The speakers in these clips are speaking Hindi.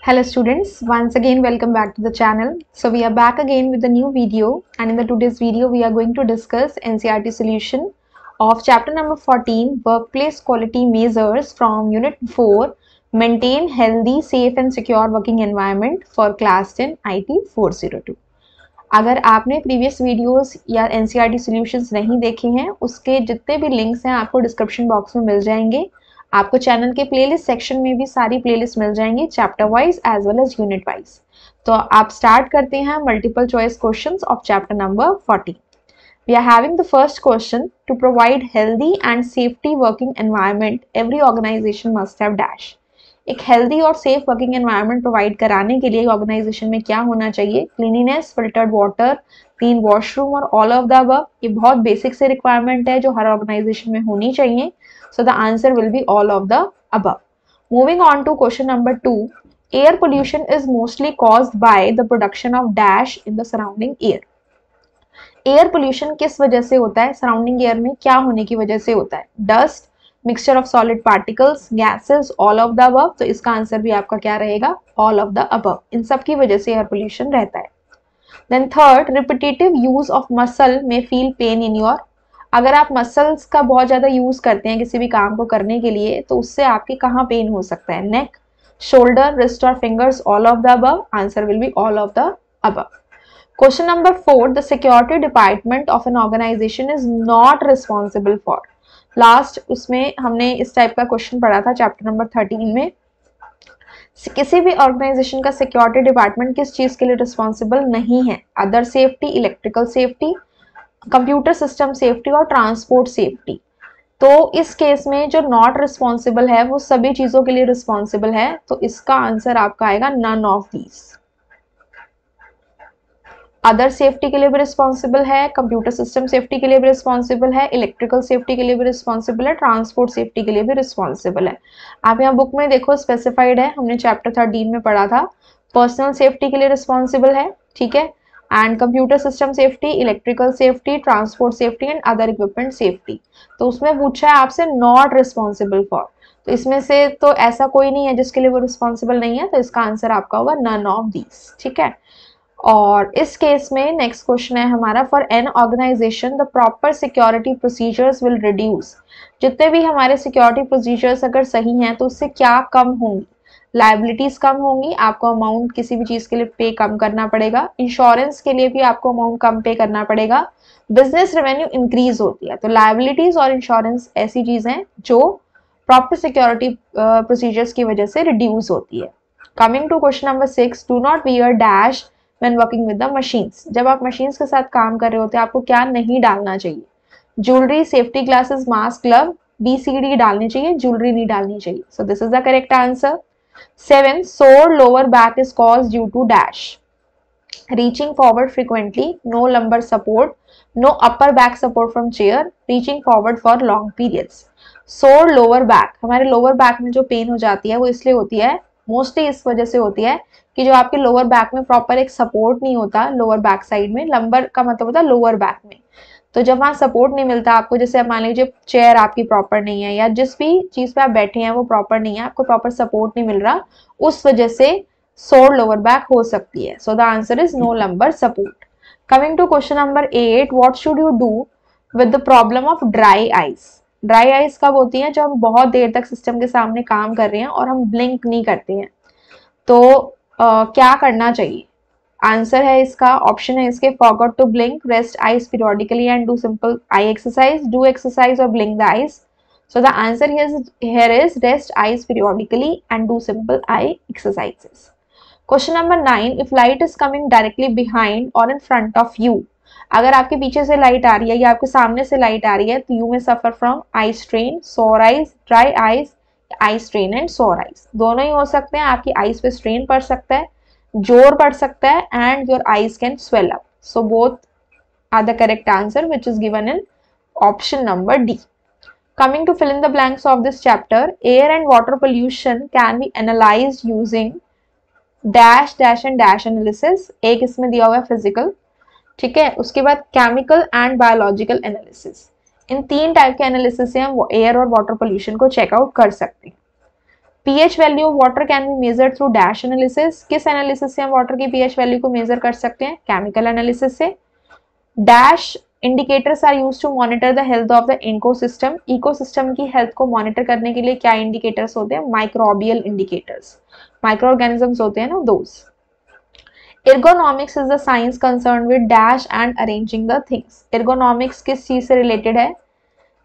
Hello students, once again welcome back to the channel. So we are back again with a new video, and in the today's video we are going to discuss NCERT solution of chapter number 14 Workplace Quality Measures from Unit 4 Maintain Healthy, Safe and Secure Working Environment for Class 10 IT 402. अगर आपने प्रीवियस वीडियोस या NCERT सॉल्यूशंस नहीं देखे हैं, उसके जितने भी लिंक्स हैं आपको डिस्क्रिप्शन बॉक्स में मिल जाएंगे। आपको चैनल के प्लेलिस्ट सेक्शन में भी सारी प्लेलिस्ट मिल जाएंगी, chapter wise as well as unit wise. तो आप स्टार्ट करते हैं multiple choice questions of chapter number 14। We are having the first question, to provide healthy and safety working environment every organization must have dash. एक हेल्दी और सेफ वर्किंग एनवायरनमेंट प्रोवाइड कराने के लिए ऑर्गेनाइजेशन में क्या होना चाहिए? Cleanliness, filtered water, clean washroom और ऑल ऑफ द अबव। ये बहुत बेसिक से रिक्वायरमेंट है जो हर ऑर्गेनाइजेशन में होनी चाहिए। So the answer will be all of the above. Moving on to question number 2. Air pollution is mostly caused by the production of dash in the surrounding air. Air pollution किस वजह से होता है? सराउंडिंग एयर में क्या होने की वजह से होता है? Dust, mixture of solid particles, gases, all of the above. तो इसका आंसर भी आपका क्या रहेगा? All of the above. इन सब की वजह से एयर पोल्यूशन रहता है। Then third, repetitive use of muscle में फील पेन इन योर। अगर आप मसल्स का बहुत ज़्यादा यूज़ करते हैं किसी भी काम को करने के लिए, तो उससे आपके कहाँ पेन हो सकता है? नेक, शोल्डर, रिस्ट और fingers, all of the above. Answer will be all of the above. Question number 4, the security department of an organization is not responsible for. Last उसमें हमने इस टाइप का क्वेश्चन पढ़ा था चैप्टर नंबर 13 में। किसी भी ऑर्गेनाइजेशन का सिक्योरिटी डिपार्टमेंट किस चीज़ के लिए रिस्पॉन्सिबल नहीं है? Other safety, electrical safety, computer system safety और ट्रांसपोर्ट सेफ्टी। तो इस केस में जो नॉट रिस्पॉन्सिबल है वो सभी चीज़ों के लिए रिस्पॉन्सिबल है। तो इसका आंसर आपका आएगा none of these. Other safety के लिए भी रिस्पॉन्सिबल है, कंप्यूटर सिस्टम सेफ्टी के लिए भी रिस्पॉन्सिबल है, इलेक्ट्रिकल सेफ्टी के लिए भी रिस्पॉन्सिबल है, ट्रांसपोर्ट सेफ्टी के लिए भी रिस्पॉन्सिबल है। आप यहाँ बुक में देखो स्पेसिफाइड है, हमने चैप्टर 13 में पढ़ा था। पर्सनल सेफ्टी के लिए रिस्पॉन्सिबल है, ठीक है, and computer system safety, electrical safety, transport safety and other equipment safety. तो उसमें पूछा है आपसे नॉट रिस्पॉन्सिबल फॉर, तो इसमें से तो ऐसा कोई नहीं है जिसके लिए वो रिस्पॉन्सिबल नहीं है। तो इसका आंसर आपका होगा नन ऑफ दीज, ठीक है। और इस केस में नेक्स्ट क्वेश्चन है हमारा, for an organization the proper security procedures will reduce. जितने भी हमारे सिक्योरिटी प्रोसीजर्स अगर सही हैं तो उससे क्या कम होंगी? लाइबिलिटीज कम होंगी, आपको अमाउंट किसी भी चीज के लिए पे कम करना पड़ेगा, इंश्योरेंस के लिए भी आपको अमाउंट कम पे करना पड़ेगा, बिजनेस रेवेन्यू इंक्रीज होती है। तो लाइबिलिटीज और इंश्योरेंस ऐसी चीज हैं जो प्रॉपर सिक्योरिटी प्रोसीजर्स की वजह से रिड्यूस होती है। Coming to question number 6, do not wear dash when working with the machines. जब आप मशीन्स के साथ काम कर रहे होते हैं आपको क्या नहीं डालना चाहिए? Jewellery, safety glasses, mask, glove, BCD डालनी चाहिए, ज्वेलरी नहीं डालनी चाहिए। So this is the correct answer. 7, sore lower back is caused due to dash. Reaching forward frequently, no lumbar support, no upper back support from chair, reaching forward for long periods. Sore lower back, हमारे lower back में जो पेन हो जाती है वो इसलिए होती है, मोस्टली इस वजह से होती है कि जो आपके लोअर बैक में प्रॉपर एक सपोर्ट नहीं होता लोअर बैक साइड में। लंबर का मतलब होता है लोअर बैक में। तो जब वहाँ सपोर्ट नहीं मिलता आपको, जैसे मान लीजिए चेयर आपकी प्रॉपर नहीं है या जिस भी चीज़ पे आप बैठे हैं वो प्रॉपर नहीं है, आपको प्रॉपर सपोर्ट नहीं मिल रहा, उस वजह से सोर लोअर बैक हो सकती है। So the answer is no lumbar support. Coming to question number 8, what should you do with the problem of dry eyes. Dry eyes कब होती है? जब हम बहुत देर तक सिस्टम के सामने काम कर रहे हैं और हम ब्लिंक नहीं करते हैं, तो क्या करना चाहिए? आंसर है इसका, ऑप्शन है इसके, forgot to blink, rest eyes periodically and do simple eye exercise, do exercise और blink the eyes. So the answer here is rest eyes periodically and do simple eye exercises. Question number 9, if light is coming directly behind और इन फ्रंट ऑफ यू। अगर आपके पीछे से लाइट आ रही है या आपके सामने से लाइट आ रही है तो यू में सफर फ्रॉम आई स्ट्रेन, सोर eyes, dry eyes, I strain and सोर आइज। दोनों ही हो सकते हैं, आपकी आइज पे स्ट्रेन पड़ सकता है, जोर पड़ सकता है, and your eyes can swell up. So both are the correct answer which is given in option number D. Coming to fill in the blanks of this chapter, air and water pollution can be analyzed using dash, dash and dash analysis. एक इसमें दिया हुआ है फिजिकल, ठीक है, उसके बाद केमिकल एंड बायोलॉजिकल एनालिसिस। इन तीन टाइप के एनालिसिस से हम एयर और वाटर पोल्यूशन को चेकआउट कर सकते हैं। pH value of water can be measured through dash analysis. किस एनालिसिस से हम वाटर की pH वैल्यू को मेजर कर सकते हैं? केमिकल एनालिसिस से। Dash indicators are use to monitor the health of the ecosystem. Ecosystem की हेल्थ को मॉनिटर करने के लिए क्या इंडिकेटर्स होते हैं? माइक्रोबियल इंडिकेटर्स, माइक्रो ऑर्गेनिजम्स होते हैं ना, those. Ergonomics is the science concern with dash and arranging the things. Ergonomics किस चीज से रिलेटेड है?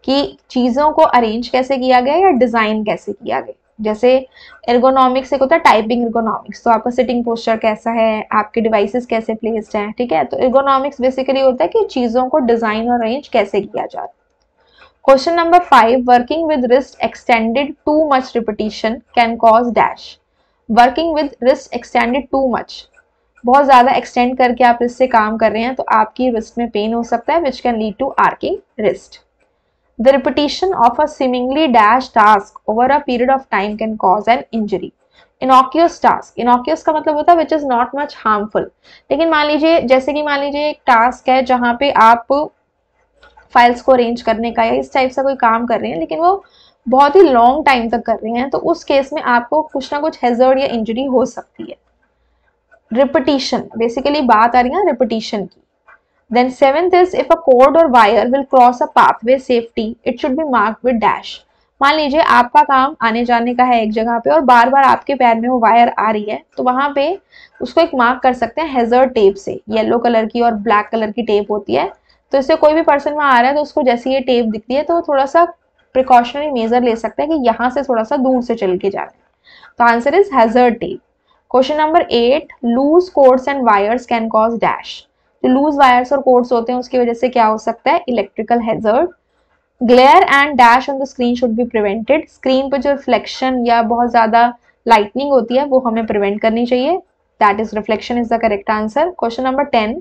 कि चीजों को अरेंज कैसे किया गया या डिजाइन कैसे किया गया। जैसे एर्गोनॉमिक्स एक होता है टाइपिंग एर्गोनॉमिक्स, तो आपका सिटिंग पोस्चर कैसा है, आपके डिवाइसेस कैसे प्लेस्ड हैं, ठीक है। तो एर्गोनॉमिक्स बेसिकली होता है कि चीजों को डिजाइन और अरेंज कैसे किया जाता है। Question number 5, working with wrist extended too much repetition can cause dash. Working with wrist extended too much, बहुत ज्यादा एक्सटेंड करके आप रिस्ट से काम कर रहे हैं तो आपकी रिस्ट में पेन हो सकता है, which can lead to arching wrist. The repetition of a seemingly dash task over a period of time can cause an injury. Innocuous task, innocuous का मतलब होता है which is not much harmful। लेकिन मान लीजिए, जैसे कि मान लीजिए एक टास्क है जहाँ पे आप फाइल्स को अरेंज करने का या इस टाइप से कोई काम कर रहे हैं, लेकिन वो बहुत ही लॉन्ग टाइम तक कर रहे हैं, तो उस केस में आपको कुछ ना कुछ हैजर्ड या इंजरी हो सकती है। रिपीटिशन, बेसिकली बात आ रही है रिपीटिशन की। Then seventh is if a cord or wire will cross a pathway safety, it should be marked with dash. मान लीजिए आपका काम आने जाने का है एक जगह पे और बार बार आपके पैर में वो वायर आ रही है, तो वहां पे उसको एक मार्क कर सकते हैं हैजर्ड टेप से। येलो कलर की और ब्लैक कलर की टेप होती है, तो इससे कोई भी पर्सन वहां आ रहा है तो उसको जैसे ये टेप दिखती है तो थोड़ा सा प्रिकॉशनरी मेजर ले सकता है कि यहाँ से थोड़ा सा दूर से चल के जाना है। तो answer is hazard tape. Question number 8, loose cords and wires can cause dash. जो लूज वायर्स और कोर्ड्स होते हैं उसकी वजह से क्या हो सकता है? Electrical hazard. Glare and dash on the screen should be prevented. Screen पर जो रिफ्लेक्शन या बहुत ज्यादा लाइटनिंग होती है वो हमें प्रिवेंट करनी चाहिए। That is reflection is the correct answer. Question number 10,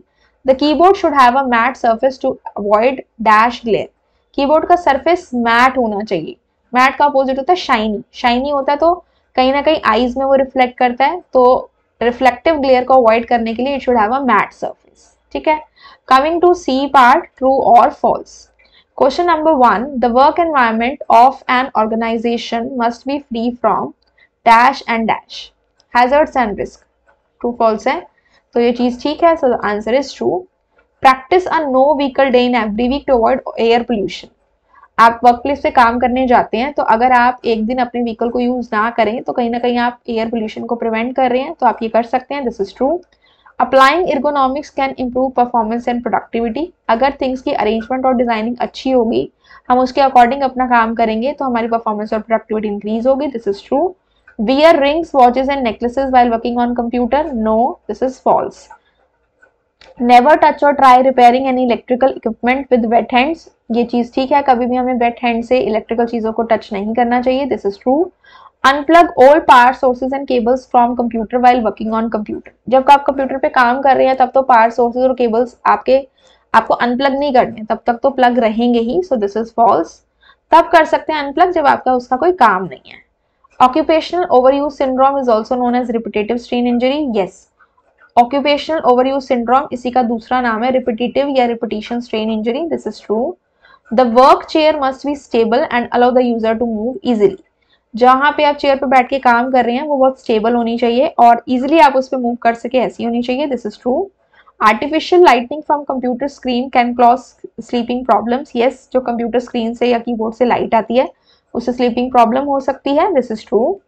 the keyboard should have a matte surface to avoid dash glare. Keyboard का सरफेस मैट होना चाहिए। मैट का अपोजिट होता है शाइनी। शाइनी होता है तो कहीं ना कहीं आईज में वो रिफ्लेक्ट करता है, तो रिफ्लेक्टिव ग्लेयर को अवॉइड करने के लिए it should have a matte surface, ठीक है। Coming to C part, true और false. Question number 1, the work environment of an organisation must be free from dash and dash, hazards and risk. True false है, तो ये चीज ठीक है, so the answer is true. Practice a no vehicle day in every week to avoid air pollution. आप वर्क प्लेस पे काम करने जाते हैं तो अगर आप एक दिन अपने व्हीकल को यूज ना करें तो कहीं ना कहीं आप एयर पोल्यूशन को प्रिवेंट कर रहे हैं, तो आप ये कर सकते हैं, this is true. Applying ergonomics can improve performance and productivity. अगर थिंग्स की अरेंजमेंट और डिजाइनिंग अच्छी होगी, हम उसके अकॉर्डिंग अपना काम करेंगे तो हमारी परफॉर्मेंस और प्रोडक्टिविटी इंक्रीज होगी, this is true. Wear rings, watches and necklaces while working on computer, no, this is false. Never touch और try repairing any electrical equipment with wet hands. ये चीज ठीक है, कभी भी हमें वेट हैंड से इलेक्ट्रिकल चीजों को टच नहीं करना चाहिए, this is true. Unplug all power sources and cables from computer while working on computer. जब आप कंप्यूटर पे काम कर रहे हैं तब तो पावर सोर्सेज और केबल्स आपको अनप्लग नहीं करने, तब तक तो प्लग रहेंगे ही, सो दिस इज फॉल्स। तब कर सकते हैं अनप्लग जब आपका उसका कोई काम नहीं है। Occupational overuse syndrome is also known as repetitive strain injury, yes. Occupational overuse syndrome इसी का दूसरा नाम है रिपीटेटिव या repetition strain injury, this is true. The work chair must be stable and allow the user to move easily. जहां पे आप चेयर पे बैठ के काम कर रहे हैं वो बहुत स्टेबल होनी चाहिए और इजिली आप उस पर मूव कर सके, ऐसी होनी चाहिए, this is true. Artificial lightning from computer screen can cause sleeping problems, yes. जो कंप्यूटर स्क्रीन से या कीबोर्ड से लाइट आती है उससे स्लीपिंग प्रॉब्लम हो सकती है, this is true.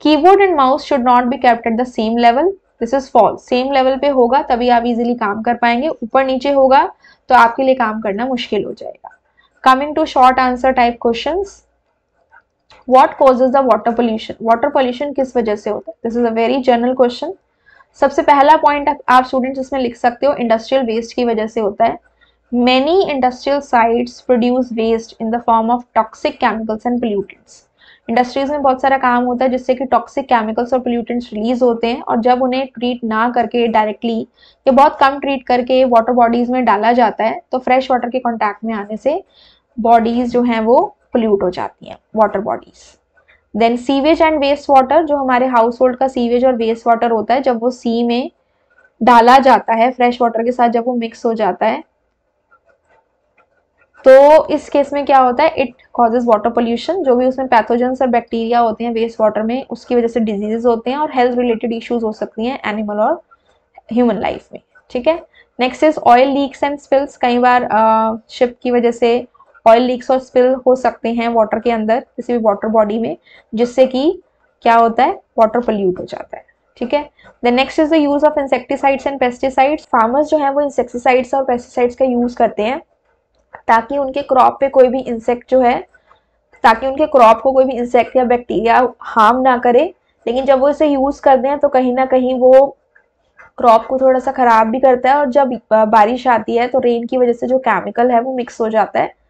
Keyboard and mouse should not be kept at the same level, this is false. Same level पे होगा तभी आप इजिली काम कर पाएंगे, ऊपर नीचे होगा तो आपके लिए काम करना मुश्किल हो जाएगा। Coming to short answer type questions, what causes the water pollution. Water pollution किस वजह से होता है? This is a very general question. सबसे पहला पॉइंट आप स्टूडेंट्स इसमें लिख सकते हो, इंडस्ट्रियल वेस्ट की वजह से होता है। Many industrial sites produce waste in the form of toxic chemicals and pollutants. Industries में बहुत सारा काम होता है जिससे कि टॉक्सिक केमिकल्स और पोल्यूटेंट्स रिलीज होते हैं और जब उन्हें ट्रीट ना करके डायरेक्टली या बहुत कम ट्रीट करके वाटर बॉडीज में डाला जाता है तो फ्रेश वाटर के कॉन्टैक्ट में आने से बॉडीज जो हैं वो पोल्यूट हो जाती हैं, water bodies. Then sewage and waste water, जो हमारे हाउस होल्ड का सीवेज और वेस्ट वाटर होता है जब वो सी में डाला जाता है फ्रेश वाटर के साथ, जब वो मिक्स हो जाता है तो इस केस में क्या होता है, इट कॉजेज वाटर पोल्यूशन, जो भी उसमें पैथोजेंस और बैक्टीरिया होते हैं वेस्ट वाटर में, उसकी वजह से डिजीजेस होते हैं और हेल्थ रिलेटेड इश्यूज हो सकती हैं एनिमल और ह्यूमन लाइफ में, ठीक है। Next is oil leaks and spills. कई बार शिप की वजह से ऑयल लीक्स और स्पिल हो सकते हैं वाटर के अंदर, किसी भी वाटर बॉडी में, जिससे कि क्या होता है, वाटर पोल्यूट हो जाता है, ठीक है। The next is the use of insecticides and pesticides. Farmers जो है वो इंसेक्टिसाइड्स और पेस्टिसाइड्स का यूज करते हैं ताकि उनके क्रॉप पे कोई भी इंसेक्ट जो है, ताकि उनके क्रॉप को कोई भी इंसेक्ट या बैक्टीरिया हार्म ना करे। लेकिन जब वो इसे यूज करते हैं तो कहीं ना कहीं वो क्रॉप को थोड़ा सा खराब भी करता है, और जब बारिश आती है तो रेन की वजह से जो केमिकल है वो मिक्स हो जाता है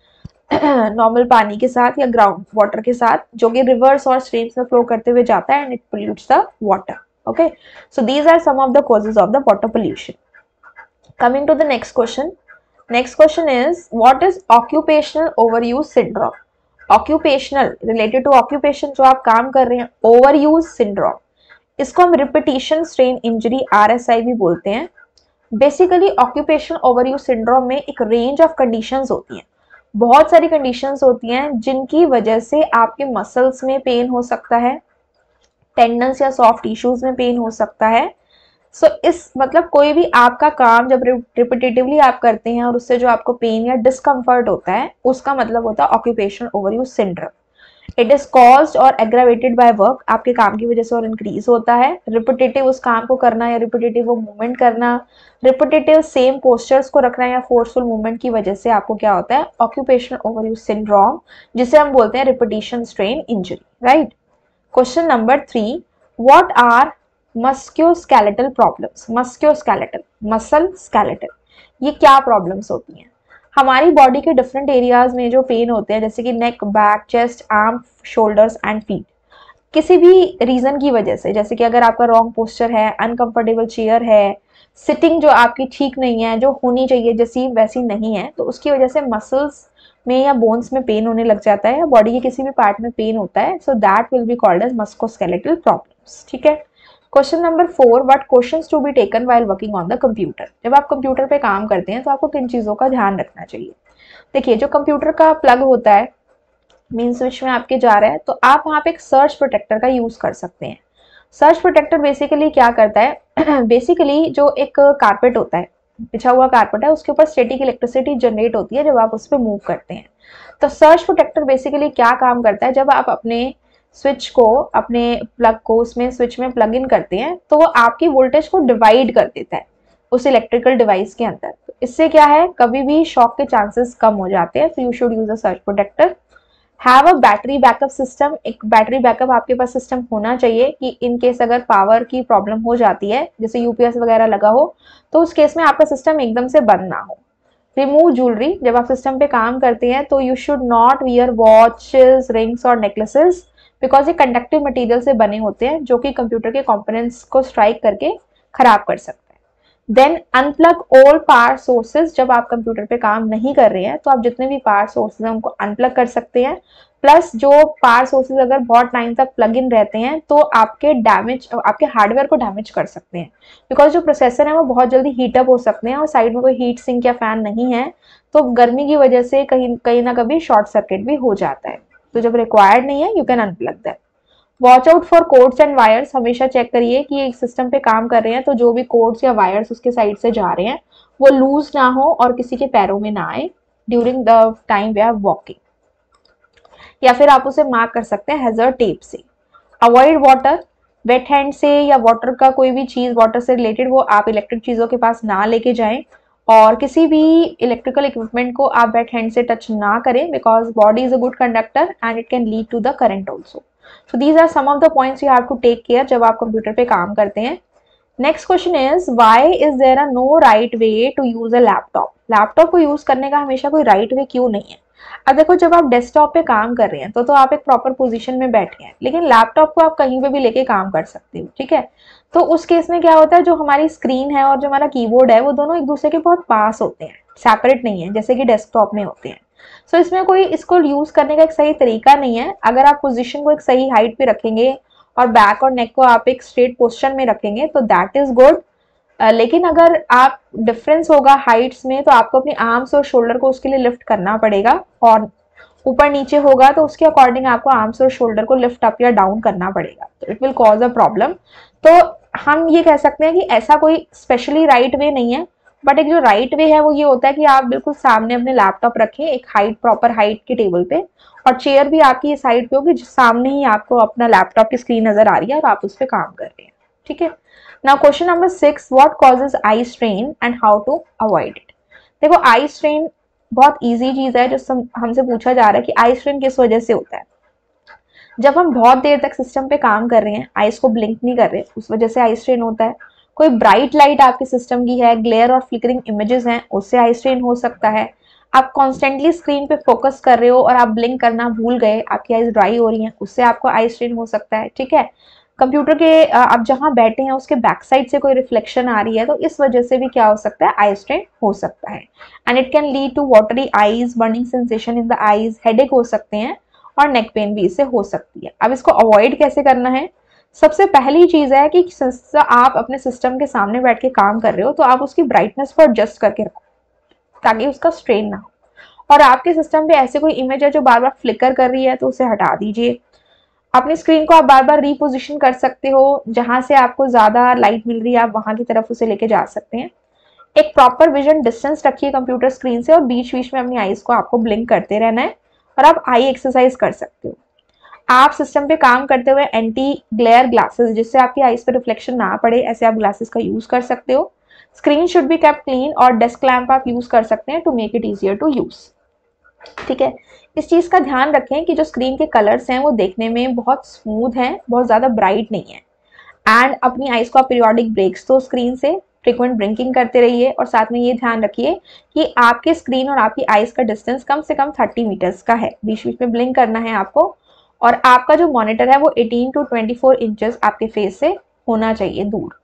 नॉर्मल पानी के साथ या ग्राउंड वाटर के साथ, जो कि रिवर्स और स्ट्रीम्स में फ्लो करते हुए जाता है and it pollutes the water. Okay, so these are some of the causes of the water pollution. Coming to the next question. Next question is what is occupational overuse syndrome. Occupational, related to occupation, जो आप काम कर रहे हैं, ओवरयूज सिंड्रोम, इसको हम रिपीटिशन स्ट्रेन इंजरी RSI भी बोलते हैं। बेसिकली ऑक्यूपेशनल ओवरयूज सिंड्रोम में एक रेंज ऑफ कंडीशंस होती हैं, बहुत सारी कंडीशंस होती हैं जिनकी वजह से आपके मसल्स में पेन हो सकता है, टेंडन्स या सॉफ्ट टिश्यूज में पेन हो सकता है। सो इस मतलब कोई भी आपका काम जब रिपीटेटिवली आप करते हैं और उससे जो आपको पेन या डिस्कम्फर्ट होता है, उसका मतलब होता है occupational overuse syndrome. It is caused और एग्रावेटेड बाय वर्क, आपके काम की वजह से और इंक्रीज होता है। रिपीटेटिव उस काम को करना या रिपीटेटिव वो मूवमेंट करना, रिपीटेटिव सेम पोस्चर्स को रखना या फोर्सफुल मूवमेंट की वजह से आपको क्या होता है, ऑक्यूपेशनल ओवरयूज सिंड्रोम, जिसे हम बोलते हैं repetition strain injury, right. Question number 3, what are musculoskeletal problems. Musculoskeletal, muscle skeletal, ये क्या प्रॉब्लम्स होती हैं। हमारी बॉडी के डिफरेंट एरियाज में जो पेन होते हैं, जैसे कि neck, back, chest, arm, shoulders and feet, किसी भी रीजन की वजह से, जैसे कि अगर आपका रॉन्ग पोस्चर है, अनकंफर्टेबल चेयर है, सिटिंग जो आपकी ठीक नहीं है, जो होनी चाहिए जैसी वैसी नहीं है, तो उसकी वजह से मसल्स में या बोन्स में पेन होने लग जाता है, या बॉडी के किसी भी पार्ट में पेन होता है। So that will be called as musculoskeletal problems, ठीक है। Question number 4, what questions to be taken while working on the computer. जब आप कंप्यूटर पे काम करते हैं तो आपको किन चीज़ों का ध्यान रखना चाहिए। देखिए, जो कंप्यूटर का प्लग होता है, मेन स्विच में आपके जा रहा है, तो आप वहाँ पे एक सर्च प्रोटेक्टर का यूज़ कर सकते हैं। सर्च प्रोटेक्टर बेसिकली क्या करता है बेसिकली जो एक कारपेट होता है, बिछा हुआ कारपेट है, उसके ऊपर स्टैटिक इलेक्ट्रिसिटी जनरेट होती है जब आप उस पर मूव करते हैं। तो सर्च प्रोटेक्टर बेसिकली क्या काम करता है, जब आप अपने स्विच को, अपने प्लग को उसमें स्विच में प्लग इन करते हैं, तो वो आपकी वोल्टेज को डिवाइड कर देता है उस इलेक्ट्रिकल डिवाइस के अंदर। तो इससे क्या है, कभी भी शॉक के चांसेस कम हो जाते हैं। तो you should use a surge protector. Have a battery backup system, एक बैटरी बैकअप आपके पास सिस्टम होना चाहिए कि इन केस अगर पावर की प्रॉब्लम हो जाती है, जैसे यूपीएस वगैरह लगा हो, तो उस केस में आपका सिस्टम एकदम से बंद ना हो। रिमूव ज्वेलरी, जब आप सिस्टम पे काम करते हैं तो you should not wear watches, rings और नेकलेसेस, बिकॉज ये कंडक्टिव मटेरियल से बने होते हैं जो कि कंप्यूटर के कंपोनेंट्स को स्ट्राइक करके खराब कर सकते हैं। Then unplug all power sources, जब आप कंप्यूटर पे काम नहीं कर रहे हैं तो आप जितने भी पावर सोर्सेज हैं उनको अनप्लग कर सकते हैं। प्लस जो पावर सोर्सेज अगर बहुत टाइम तक प्लग इन रहते हैं तो आपके हार्डवेयर को डैमेज कर सकते हैं, बिकॉज जो प्रोसेसर है वो बहुत जल्दी हीटअप हो सकते हैं, और साइड में कोई हीट सिंक या फैन नहीं है तो गर्मी की वजह से कहीं ना कभी शॉर्ट सर्किट भी हो जाता है। तो जब रिक्वायर्ड नहीं है, you can unplug that. Watch out for codes and wires, हमेशा चेक करिए कि एक सिस्टम पे काम कर रहे हैं तो जो भी कोड्स या वायर्स उसके साइड से जा रहे हैं वो लूज ना हो और किसी के पैरों में ना आए during the time we are walking, या फिर आप उसे मार्क कर सकते हैं हैजर्ड टेप से। अवॉइड वाटर, वेट हैंड से या वाटर का कोई भी चीज वाटर से रिलेटेड वो आप इलेक्ट्रिक चीजों के पास ना लेके जाएं, और किसी भी इलेक्ट्रिकल इक्विपमेंट को आप वेट हैंड से टच ना करें, because body is a good conductor and it can lead to the current also. So these are some of the points you have to take care जब आप कंप्यूटर पे काम करते हैं। Next question is why is there a no right way to use a laptop. Laptop को यूज करने का हमेशा कोई राइट वे क्यों नहीं है। अब देखो, जब आप डेस्कटॉप पे काम कर रहे हैं तो आप एक प्रॉपर पोजीशन में बैठे हैं, लेकिन लैपटॉप को आप कहीं पे भी लेके काम कर सकते हो, ठीक है। तो उस केस में क्या होता है, जो हमारी स्क्रीन है और जो हमारा कीबोर्ड है वो दोनों एक दूसरे के बहुत पास होते हैं, सेपरेट नहीं है जैसे कि डेस्कटॉप में होते हैं। सो इसमें कोई इसको यूज करने का एक सही तरीका नहीं है। अगर आप पोजीशन को एक सही हाइट पे रखेंगे और बैक और नेक को आप एक स्ट्रेट पोस्चर में रखेंगे तो दैट इज गुड। लेकिन अगर आप डिफरेंस होगा हाइट्स में तो आपको अपने आर्म्स और शोल्डर को उसके लिए लिफ्ट करना पड़ेगा, और ऊपर नीचे होगा तो उसके अकॉर्डिंग आपको आर्म्स और शोल्डर को लिफ्ट अप या डाउन करना पड़ेगा, तो it will cause a problem. तो हम ये कह सकते हैं कि ऐसा कोई स्पेशली राइट वे नहीं है, बट एक जो राइट वे है वो ये होता है कि आप बिल्कुल सामने अपने लैपटॉप रखें एक हाइट, प्रॉपर हाइट के टेबल पे, और चेयर भी आपकी इस हाइट पे होगी सामने ही आपको अपना लैपटॉप की स्क्रीन नजर आ रही है और आप उस पर काम कर रहे हैं, ठीक है। Now question number 6, what causes eye strain and how to avoid it. देखो आई स्ट्रेन बहुत इजी चीज है जो हमसे पूछा जा रहा है कि आई स्ट्रेन किस वजह से होता है। जब हम बहुत देर तक सिस्टम पे काम कर रहे हैं, आईज को ब्लिंक नहीं कर रहे, उस वजह से आई स्ट्रेन होता है। कोई ब्राइट लाइट आपके सिस्टम की है, ग्लेयर और फ्लिकरिंग इमेजेस हैं, उससे आई स्ट्रेन हो सकता है। आप कॉन्स्टेंटली स्क्रीन पे फोकस कर रहे हो और आप ब्लिंक करना भूल गए, आपकी आईज ड्राई हो रही हैं, उससे आपको आई स्ट्रेन हो सकता है, ठीक है। कंप्यूटर के आप जहां बैठे हैं उसके बैक साइड से कोई रिफ्लेक्शन आ रही है तो इस वजह से भी क्या हो सकता है, आई स्ट्रेन हो सकता है। And it can lead to watery eyes, burning sensation in the eyes, headache हो सकते हैं और नेक पेन भी इससे हो सकती है। अब इसको अवॉइड कैसे करना है, सबसे पहली चीज है कि आप अपने सिस्टम के सामने बैठ के काम कर रहे हो तो आप उसकी ब्राइटनेस को एडजस्ट करके रखो ताकि उसका स्ट्रेन ना हो। और आपके सिस्टम पे ऐसे कोई इमेज है जो बार बार फ्लिकर कर रही है तो उसे हटा दीजिए। अपनी स्क्रीन को आप बार बार रीपोजिशन कर सकते हो, जहां से आपको ज्यादा लाइट मिल रही है आप वहां की तरफ उसे लेके जा सकते हैं। एक प्रॉपर विजन डिस्टेंस रखिए कंप्यूटर स्क्रीन से और बीच बीच में अपनी आईज को आपको ब्लिंक करते रहना है। और आप आई एक्सरसाइज कर सकते हो। आप सिस्टम पे काम करते हुए एंटी ग्लेयर ग्लासेस, जिससे आपकी आईज पे रिफ्लेक्शन ना पड़े, ऐसे आप ग्लासेस का यूज कर सकते हो। Screen should be kept clean और डेस्क लैंप आप यूज कर सकते हैं to make it easier to use, ठीक है। इस चीज का ध्यान रखें कि जो स्क्रीन के कलर्स हैं वो देखने में बहुत स्मूथ हैं, बहुत ज्यादा ब्राइट नहीं है। एंड अपनी आईज को आप पीरियोडिक ब्रेक्स दो स्क्रीन से, फ्रिक्वेंट ब्लिंकिंग करते रहिए, और साथ में ये ध्यान रखिए कि आपके स्क्रीन और आपकी आईज का डिस्टेंस कम से कम 30 मीटर्स का है, बीच बीच में ब्लिंक करना है आपको। और आपका जो मॉनिटर है वो 18 टू 24 इंचेस आपके फेस से होना चाहिए दूर।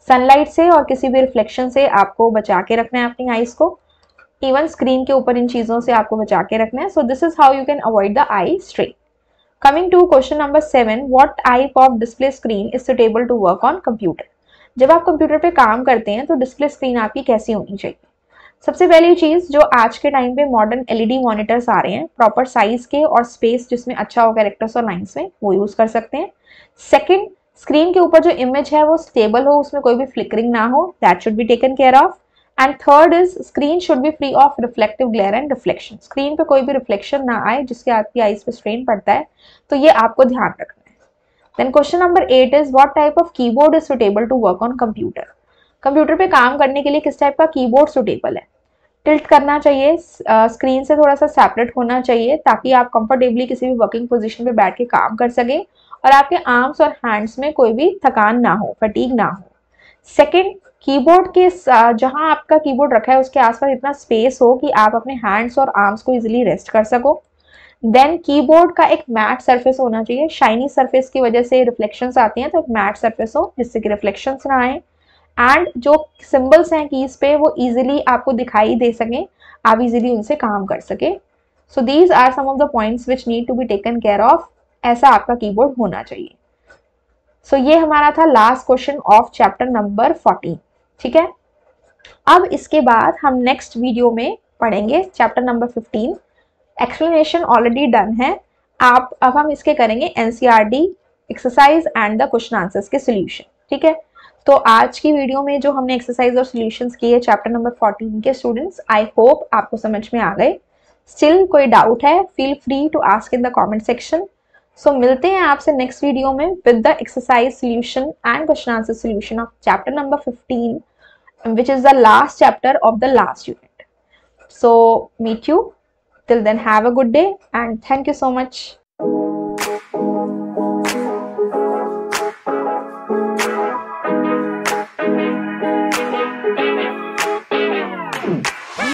सनलाइट से और किसी भी रिफ्लेक्शन से आपको बचा के रखना है अपनी आईज को, इवन स्क्रीन के ऊपर इन चीजों से आपको बचा के रखना है। So this is how you can avoid the eye strain. Coming to question number 7, what type of display screen is suitable to work on computer? जब आप कंप्यूटर पे काम करते हैं तो डिस्प्ले स्क्रीन आपकी कैसी होनी चाहिए। सबसे पहली चीज, जो आज के टाइम पे मॉडर्न एलईडी मॉनिटर्स आ रहे हैं प्रॉपर साइज के और स्पेस जिसमें अच्छा हो कैरेक्टर्स और लाइंस में, वो यूज कर सकते हैं। सेकंड, स्क्रीन के ऊपर जो इमेज है वो स्टेबल हो, उसमें कोई भी फ्लिकरिंग ना हो, that should be taken care of. And third is screen should B free of reflective glare and reflection, screen पे कोई भी रिफ्लेक्शन ना आए जिसके आपकी आईज पे स्ट्रेन पड़ता है, तो ये आपको ध्यान रखना है। Then question number 8 is what type of keyboard is suitable to work on computer. Computer पे काम करने के लिए किस टाइप का कीबोर्ड सुटेबल है। टिल्ट करना चाहिए, स्क्रीन से थोड़ा सा सेपरेट होना चाहिए ताकि आप कंफर्टेबली किसी भी वर्किंग पोजीशन पे बैठ के काम कर सकें और आपके आर्म्स और हैंड्स में कोई भी थकान ना हो, फटीग ना हो। सेकेंड, कीबोर्ड के जहां आपका कीबोर्ड रखा है उसके आसपास इतना स्पेस हो कि आप अपने हैंड्स और आर्म्स को इजीली रेस्ट कर सको। देन कीबोर्ड का एक मैट सरफेस होना चाहिए, शाइनी सरफेस की वजह से रिफ्लेक्शंस आती हैं, तो एक मैट सरफेस हो जिससे कि रिफ्लेक्शंस ना आए। एंड जो सिंबल्स हैं कीज पे वो इजीली आपको दिखाई दे सके, आप इजीली उनसे काम कर सके। So these are some of the points which need to be taken care of, ऐसा आपका कीबोर्ड होना चाहिए। सो ये हमारा था last question of chapter number 14, ठीक है। अब इसके बाद हम नेक्स्ट वीडियो में पढ़ेंगे chapter number 15। Explanation already done है, अब हम इसके करेंगे NCERT exercise and the question answers के सॉल्यूशन, ठीक है। तो आज की वीडियो में जो हमने एक्सरसाइज और सॉल्यूशंस किए चैप्टर नंबर 14 के स्टूडेंट्स, आई होप आपको समझ में आ गए। स्टिल कोई डाउट है, feel free to ask in the comment section. So मिलते हैं आपसे नेक्स्ट वीडियो में with the exercise solution and question answer solution of chapter number 15, which is the last chapter of the last unit. So meet you till then, have a good day and thank you so much.